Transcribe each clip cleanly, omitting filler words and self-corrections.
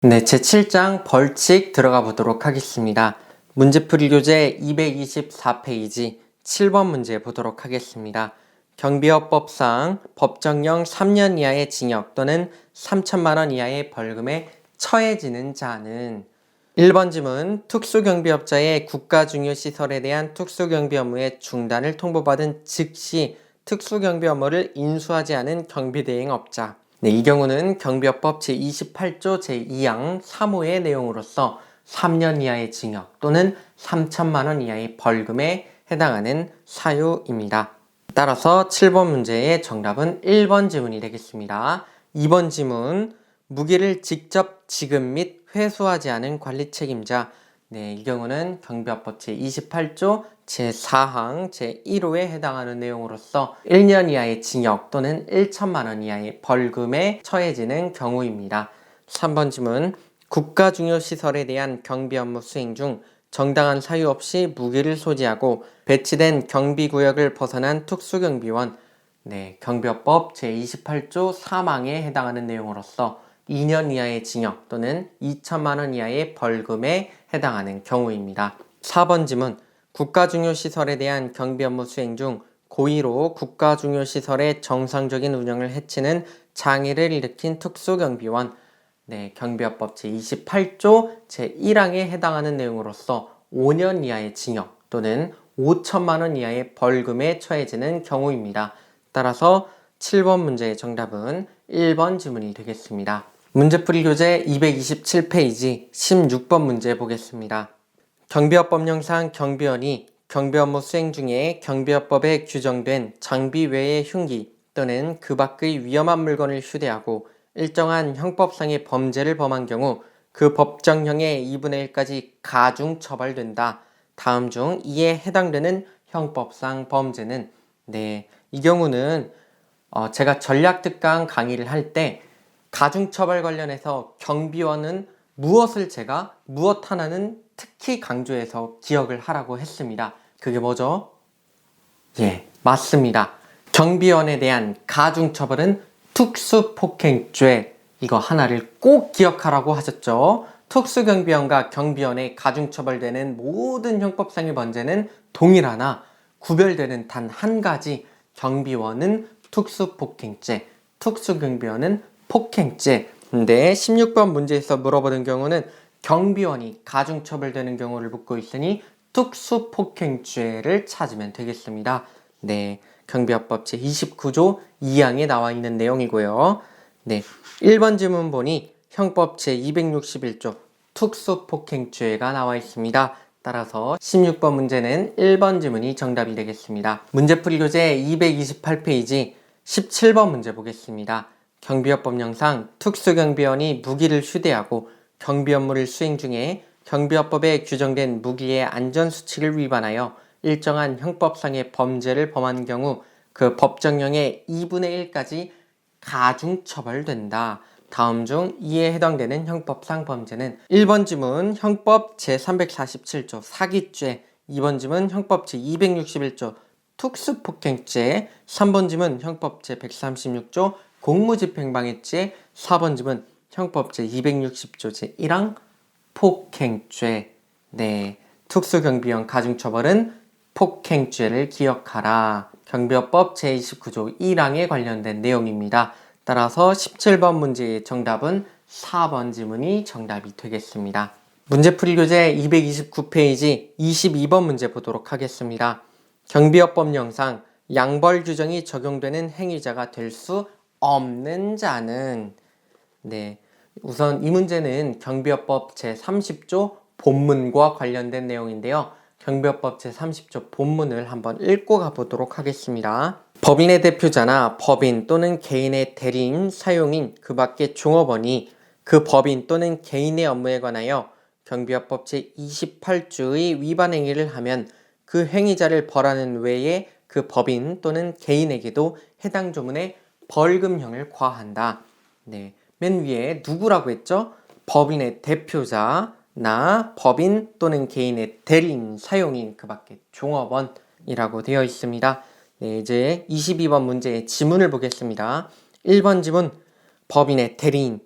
네, 제7장 벌칙 들어가 보도록 하겠습니다. 문제풀이 교재 224페이지 7번 문제 보도록 하겠습니다. 경비업법상 법정형 3년 이하의 징역 또는 3천만 원 이하의 벌금에 처해지는 자는 1번 지문 특수경비업자의 국가중요시설에 대한 특수경비 업무의 중단을 통보받은 즉시 특수경비 업무를 인수하지 않은 경비대행업자. 네, 이 경우는 경비업법 제28조 제2항 3호의 내용으로서 3년 이하의 징역 또는 3천만 원 이하의 벌금에 해당하는 사유입니다. 따라서 7번 문제의 정답은 1번 지문이 되겠습니다. 2번 지문, 무기를 직접 지급 및 회수하지 않은 관리 책임자. 네, 이 경우는 경비업법 제28조 제4항 제1호에 해당하는 내용으로서 1년 이하의 징역 또는 1천만 원 이하의 벌금에 처해지는 경우입니다. 3번 지문, 국가중요시설에 대한 경비 업무 수행 중 정당한 사유 없이 무기를 소지하고 배치된 경비구역을 벗어난 특수경비원. 네, 경비업법 제28조 3항에 해당하는 내용으로서 2년 이하의 징역 또는 2천만 원 이하의 벌금에 해당하는 경우입니다. 4번 지문, 국가중요시설에 대한 경비 업무 수행 중 고의로 국가중요시설의 정상적인 운영을 해치는 장애를 일으킨 특수경비원. 네, 경비업법 제28조 제1항에 해당하는 내용으로서 5년 이하의 징역 또는 5천만 원 이하의 벌금에 처해지는 경우입니다. 따라서 7번 문제의 정답은 1번 지문이 되겠습니다. 문제풀이 교재 227페이지 16번 문제 보겠습니다. 경비업법령상 경비원이 경비업무 수행 중에 경비업법에 규정된 장비 외의 흉기 또는 그 밖의 위험한 물건을 휴대하고 일정한 형법상의 범죄를 범한 경우 그 법정형의 2분의 1까지 가중 처벌된다. 다음 중 이에 해당되는 형법상 범죄는. 네, 이 경우는 제가 전략특강 강의를 할 때 가중처벌 관련해서 경비원은 무엇 하나는 특히 강조해서 기억을 하라고 했습니다. 그게 뭐죠? 예, 맞습니다. 경비원에 대한 가중처벌은 특수폭행죄. 이거 하나를 꼭 기억하라고 하셨죠? 특수경비원과 경비원의 가중처벌되는 모든 형법상의 범죄는 동일하나 구별되는 단 한 가지, 경비원은 특수폭행죄, 특수경비원은 폭행죄. 근데 16번 문제에서 물어보는 경우는 경비원이 가중처벌되는 경우를 묻고 있으니 특수폭행죄를 찾으면 되겠습니다. 네, 경비업법 제29조 2항에 나와 있는 내용이고요. 네, 1번 지문 보니 형법 제261조 특수폭행죄가 나와 있습니다. 따라서 16번 문제는 1번 지문이 정답이 되겠습니다. 문제풀이 교재 228페이지 17번 문제 보겠습니다. 경비업법령상 특수경비원이 무기를 휴대하고 경비 업무를 수행 중에 경비업법에 규정된 무기의 안전수칙을 위반하여 일정한 형법상의 범죄를 범한 경우 그 법정형의 2분의 1까지 가중처벌된다. 다음 중 이에 해당되는 형법상 범죄는 1번 지문 형법 제347조 사기죄, 2번 지문 형법 제261조 특수폭행죄, 3번 지문 형법 제136조 공무집행방해죄, 4번 지문 형법 제260조 제1항 폭행죄. 네, 특수경비원 가중처벌은 폭행죄를 기억하라. 경비업법 제29조 1항에 관련된 내용입니다. 따라서 17번 문제의 정답은 4번 지문이 정답이 되겠습니다. 문제풀이 교재 229페이지 22번 문제 보도록 하겠습니다. 경비업법령상 양벌 규정이 적용되는 행위자가 될 수 없는 자는. 네, 우선 이 문제는 경비업법 제30조 본문과 관련된 내용인데요. 경비업법 제30조 본문을 한번 읽고 가보도록 하겠습니다. 법인의 대표자나 법인 또는 개인의 대리인, 사용인, 그 밖의 종업원이 그 법인 또는 개인의 업무에 관하여 경비업법 제28조의 위반 행위를 하면 그 행위자를 벌하는 외에 그 법인 또는 개인에게도 해당 조문에 벌금형을 과한다. 네, 맨 위에 누구라고 했죠? 법인의 대표자나 법인 또는 개인의 대리인, 사용인, 그 밖에 종업원이라고 되어 있습니다. 네, 이제 22번 문제의 지문을 보겠습니다. 1번 지문, 법인의 대리인.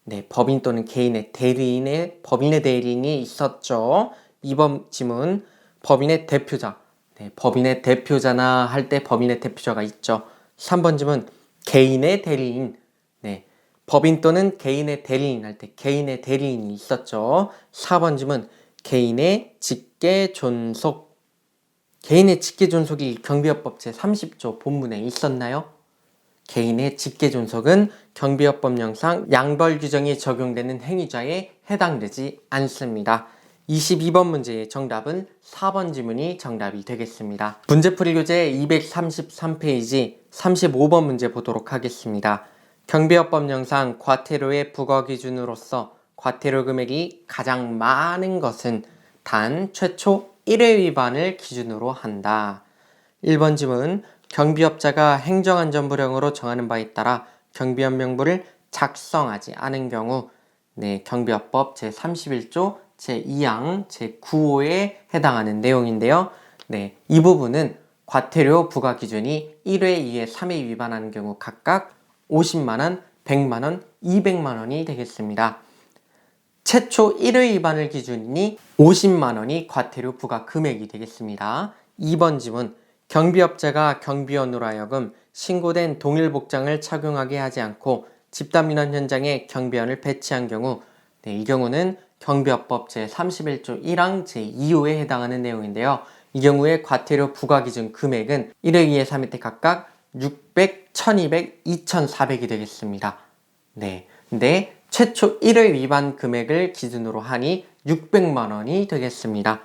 네, 법인 또는 개인의 대리인의 법인의 대리인이 있었죠. 2번 지문 법인의 대표자. 네, 법인의 대표자나 할 때 법인의 대표자가 있죠. 3번 지문 개인의 대리인. 네, 법인 또는 개인의 대리인 할 때 개인의 대리인이 있었죠. 4번 지문 개인의 직계존속. 개인의 직계존속이 경비업법 제30조 본문에 있었나요? 개인의 직계존속은 경비업법령상 양벌 규정이 적용되는 행위자에 해당되지 않습니다. 22번 문제의 정답은 4번 지문이 정답이 되겠습니다. 문제풀이 교재 233페이지 35번 문제 보도록 하겠습니다. 경비업법령상 과태료의 부과 기준으로서 과태료 금액이 가장 많은 것은 단 최초 1회 위반을 기준으로 한다. 1번 지문 경비업자가 행정안전부령으로 정하는 바에 따라 경비원 명부를 작성하지 않은 경우 경비업법 제31조 제2항 제9호에 해당하는 내용인데요. 이 부분은 과태료 부과 기준이 1회, 2회, 3회 위반하는 경우 각각 50만원, 100만원, 200만원이 되겠습니다. 최초 1회 위반을 기준이 50만원이 과태료 부과 금액이 되겠습니다. 2번 지문 경비업자가 경비원으로 하여금 신고된 동일 복장을 착용하게 하지 않고 집단민원 현장에 경비원을 배치한 경우 이 경우는 경비업법 제31조 1항 제2호에 해당하는 내용인데요. 이 경우에 과태료 부과 기준 금액은 1회, 2회, 3회 때 각각 600, 1200, 2400이 되겠습니다. 근데 최초 1회 위반 금액을 기준으로 하니 600만원이 되겠습니다.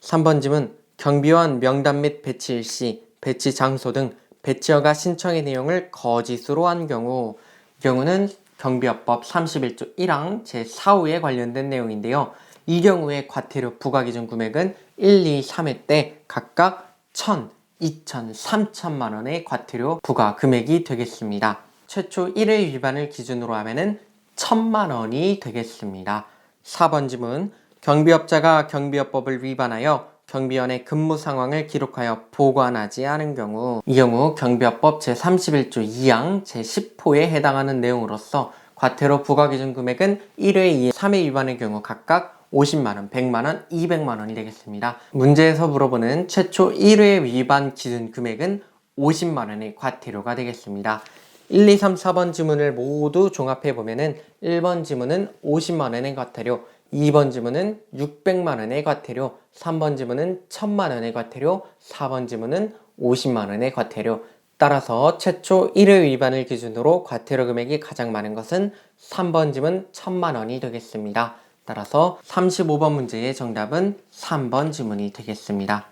3번 지문 경비원 명단 및 배치 일시, 배치 장소 등 배치허가 신청의 내용을 거짓으로 한 경우 이 경우는 경비업법 31조 1항 제4호에 관련된 내용인데요. 이 경우에 과태료 부과 기준 금액은 1, 2, 3회 때 각각 1000, 2000, 3000만원의 과태료 부과 금액이 되겠습니다. 최초 1회 위반을 기준으로 하면은 1000만원이 되겠습니다. 4번 지문 경비업자가 경비업법을 위반하여 경비원의 근무 상황을 기록하여 보관하지 않은 경우 이 경우 경비업법 제31조 2항 제10호에 해당하는 내용으로서 과태료 부과 기준 금액은 1회, 2회, 3회 위반의 경우 각각 50만원, 100만원, 200만원이 되겠습니다. 문제에서 물어보는 최초 1회 위반 기준 금액은 50만원의 과태료가 되겠습니다. 1, 2, 3, 4번 지문을 모두 종합해 보면은 1번 지문은 50만원의 과태료, 2번 지문은 600만원의 과태료, 3번 지문은 1000만원의 과태료, 4번 지문은 50만원의 과태료. 따라서 최초 1회 위반을 기준으로 과태료 금액이 가장 많은 것은 3번 지문 1000만원이 되겠습니다. 따라서 35번 문제의 정답은 3번 지문이 되겠습니다.